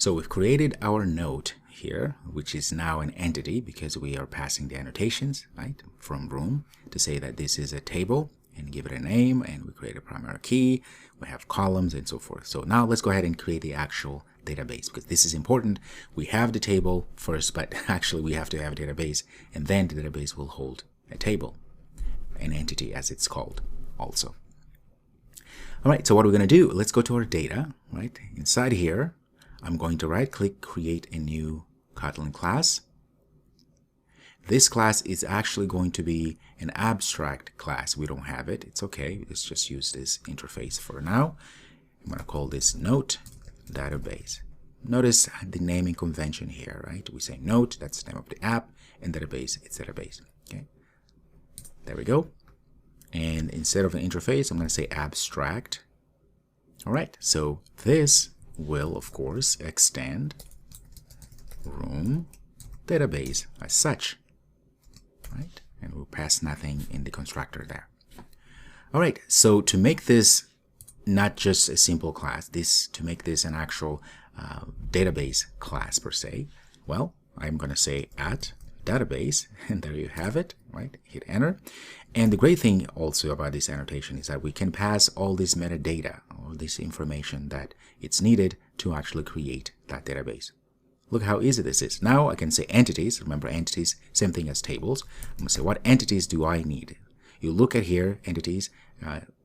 So we've created our note here, which is now an entity because we are passing the annotations, right, from Room to say that this is a table and give it a name, and we create a primary key, we have columns and so forth. So now let's go ahead and create the actual database, because this is important. We have the table first, but actually we have to have a database, and then the database will hold a table, an entity as it's called also. All right, so what we're going to do, let's go to our data, right? Inside here, I'm going to right click, create a new Kotlin class. This class is actually going to be an abstract class. We don't have it. It's okay. Let's just use this interface for now. I'm going to call this note database. Notice the naming convention here, right? We say note, that's the name of the app, and database, it's database. Okay. There we go. And instead of an interface, I'm going to say abstract. All right. So this will, of course, extend Room database as such. Right? And we'll pass nothing in the constructor there. All right, so to make this not just a simple class, to make this an actual database class per se, well, I'm going to say @database, and there you have it, right? Hit enter. And the great thing also about this annotation is that we can pass all this metadata, all this information that it's needed to actually create that database. Look how easy this is. Now I can say entities. Remember, entities, same thing as tables. I'm going to say, what entities do I need? You look at here, entities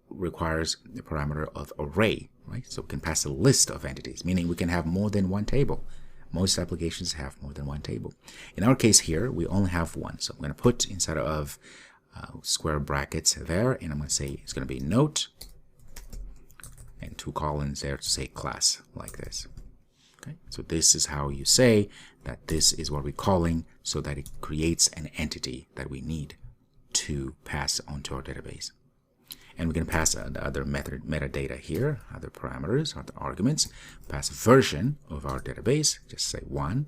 requires the parameter of array, right? So we can pass a list of entities, meaning we can have more than one table. Most applications have more than one table. In our case here, we only have one. So I'm going to put inside of square brackets there, and I'm going to say it's going to be note, and 2 colons there to say class, like this. Okay, so this is how you say that this is what we're calling, so that it creates an entity that we need to pass onto our database. And we're going to pass the other metadata here, other parameters, other arguments, pass version of our database, just say 1,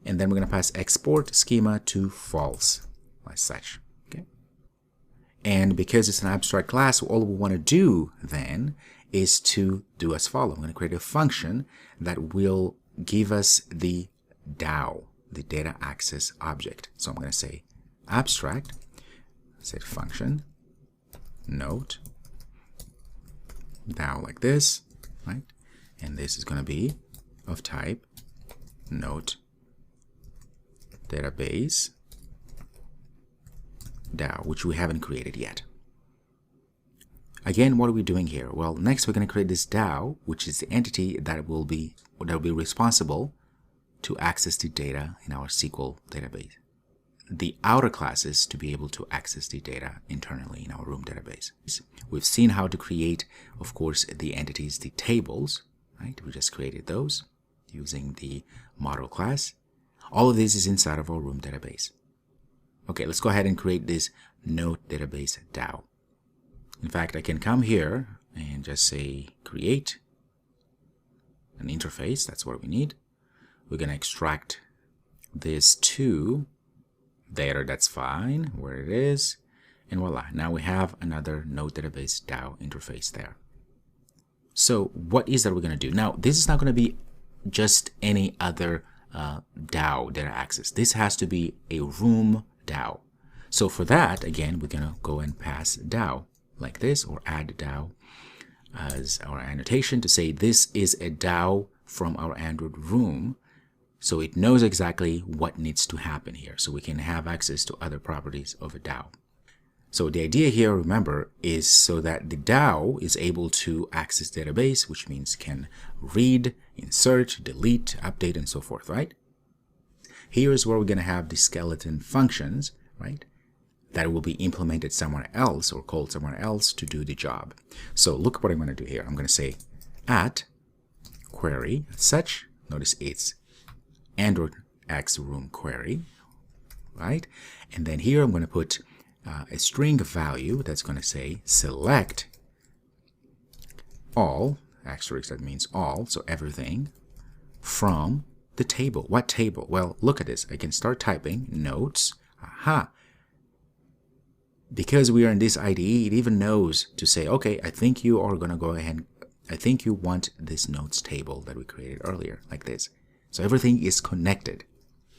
and then we're going to pass export schema to false, as such. Okay, and because it's an abstract class, all we want to do then is to do as follows. I'm going to create a function that will give us the DAO, the data access object. So I'm going to say abstract, set function, note, DAO like this, right? And this is going to be of type note database DAO, which we haven't created yet. Again, what are we doing here? Well, next we're going to create this DAO, which is the entity that will be responsible to access the data in our SQL database. The outer classes to be able to access the data internally in our Room database. We've seen how to create, of course, the entities, the tables, right? We just created those using the model class. All of this is inside of our Room database. Okay, let's go ahead and create this note database DAO. In fact, I can come here and just say create an interface. That's what we need. We're going to extract this to there. That's fine where it is. And voila, now we have another note database DAO interface there. So what is that we're going to do? Now, this is not going to be just any other DAO data access. This has to be a Room DAO. So for that, again, we're going to go and pass DAO like this, or add DAO as our annotation to say this is a DAO from our Android Room, so it knows exactly what needs to happen here, so we can have access to other properties of a DAO. So the idea here, remember, is so that the DAO is able to access database, which means can read, insert, delete, update, and so forth, right? Here's where we're going to have the skeleton functions, right? That will be implemented somewhere else or called somewhere else to do the job. So look what I'm going to do here. I'm going to say @query such. Notice it's Android X Room query, right? And then here I'm going to put a string value that's going to say select all, asterisk, that means all, so everything from the table. What table? Well, look at this. I can start typing notes. Aha. Because we are in this IDE, it even knows to say, okay, I think you are going to go ahead, I think you want this notes table that we created earlier, like this. So everything is connected,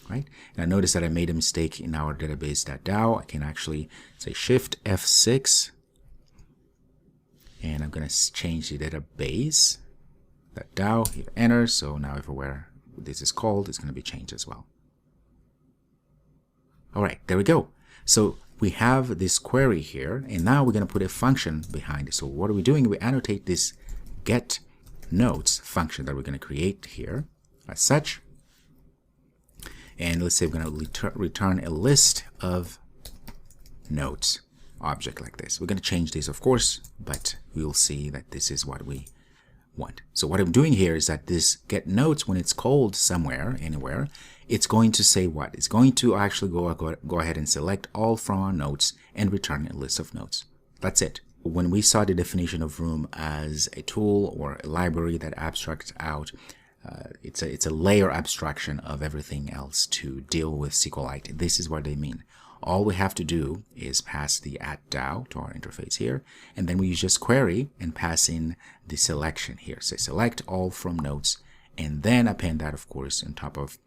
right? And I noticed that I made a mistake in our database.dao. I can actually say Shift F6, and I'm going to change the database.dao, hit enter. So now everywhere this is called, it's going to be changed as well. All right, there we go. So we have this query here, and now we're going to put a function behind it. So what are we doing? We annotate this get notes function that we're going to create here as such. And let's say we're going to return a list of notes object like this. We're going to change this, of course, but we'll see that this is what we want. So what I'm doing here is that this get notes, when it's called somewhere, anywhere, it's going to say what? It's going to actually go ahead and select all from our notes and return a list of notes. That's it. When we saw the definition of Room as a tool or a library that abstracts out, it's a layer abstraction of everything else to deal with SQLite. This is what they mean. All we have to do is pass the @DAO to our interface here, and then we just query and pass in the selection here. Say select all from notes, and then append that, of course, on top of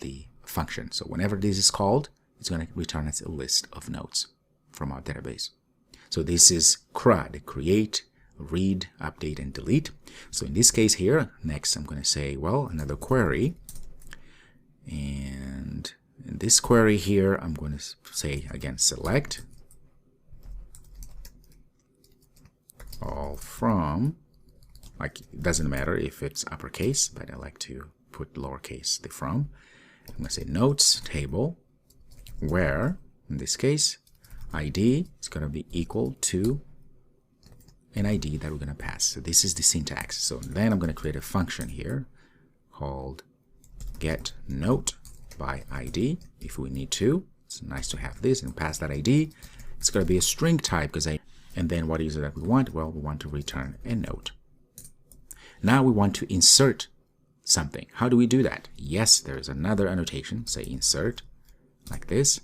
the function. So whenever this is called, it's going to return us a list of notes from our database. So this is CRUD, create, read, update, and delete. So in this case here, next I'm going to say, well, another query. And in this query here, I'm going to say, again, select all from, like, it doesn't matter if it's uppercase, but I like to put lowercase, the from. I'm going to say notes table, where, in this case, ID is going to be equal to an ID that we're going to pass. So this is the syntax. So then I'm going to create a function here called get note by ID if we need to. It's nice to have this and pass that ID. It's going to be a string type and then what is it that we want? Well, we want to return a note. Now we want to insert something. How do we do that? Yes, there is another annotation. Say insert like this.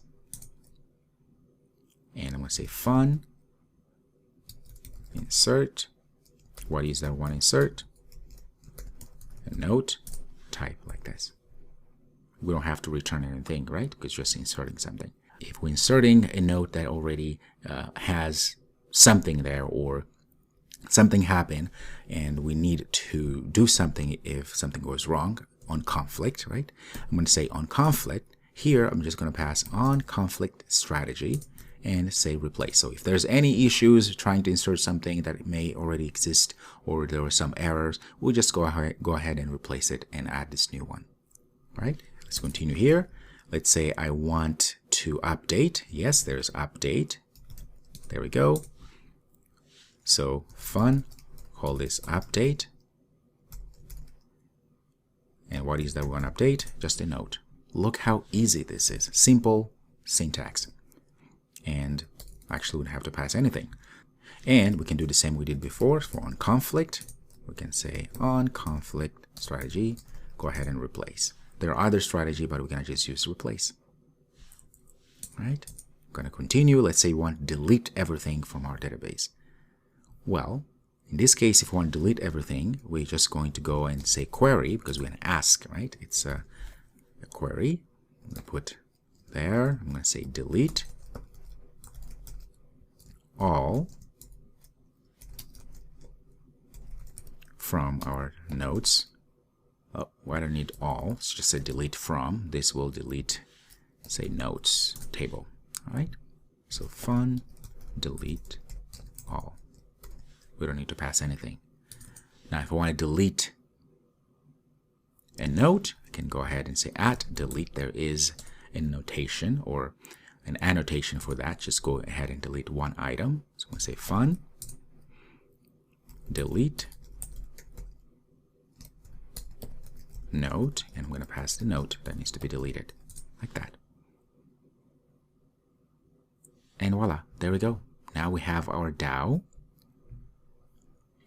And I'm going to say fun insert. What is that one insert? A note type like this. We don't have to return anything, right? Because just inserting something. If we're inserting a note that already has something there or something happened and we need to do something if something goes wrong on conflict, right? I'm going to say on conflict. Here, I'm just going to pass on conflict strategy and say replace. So if there's any issues trying to insert something that may already exist or there were some errors, we'll just go ahead and replace it and add this new one, right? Let's continue here. Let's say I want to update. Yes, there's update. There we go. So fun, call this update. And what is that one update? Just a note. Look how easy this is. Simple syntax. And actually we don't have to pass anything. And we can do the same we did before for on conflict. We can say on conflict strategy, go ahead and replace. There are other strategy, but we're going to just use replace. All right? I'm going to continue. Let's say we want to delete everything from our database. Well, in this case, if we want to delete everything, we're just going to go and say query because we're going to ask, right? It's a query. I'm going to put there. I'm going to say delete all from our notes. Oh, why do I need all? It's just a delete from. This will delete, say, notes table. All right. So fun, delete all. We don't need to pass anything. Now, if I want to delete a note, I can go ahead and say @delete. There is a notation or an annotation for that. Just go ahead and delete one item. So I'm going to say fun, delete note, and I'm going to pass the note that needs to be deleted like that. And voila, there we go. Now we have our DAO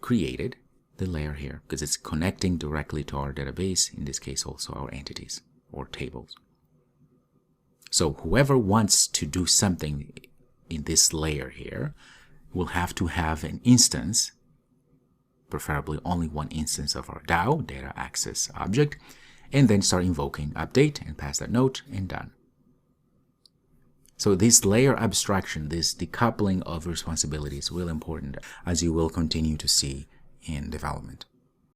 created, the layer here, because it's connecting directly to our database, in this case also our entities or tables. So whoever wants to do something in this layer here will have to have an instance, preferably only one instance of our DAO, data access object, and then start invoking update and pass that note, and done. So this layer abstraction, this decoupling of responsibility is really important, as you will continue to see in development.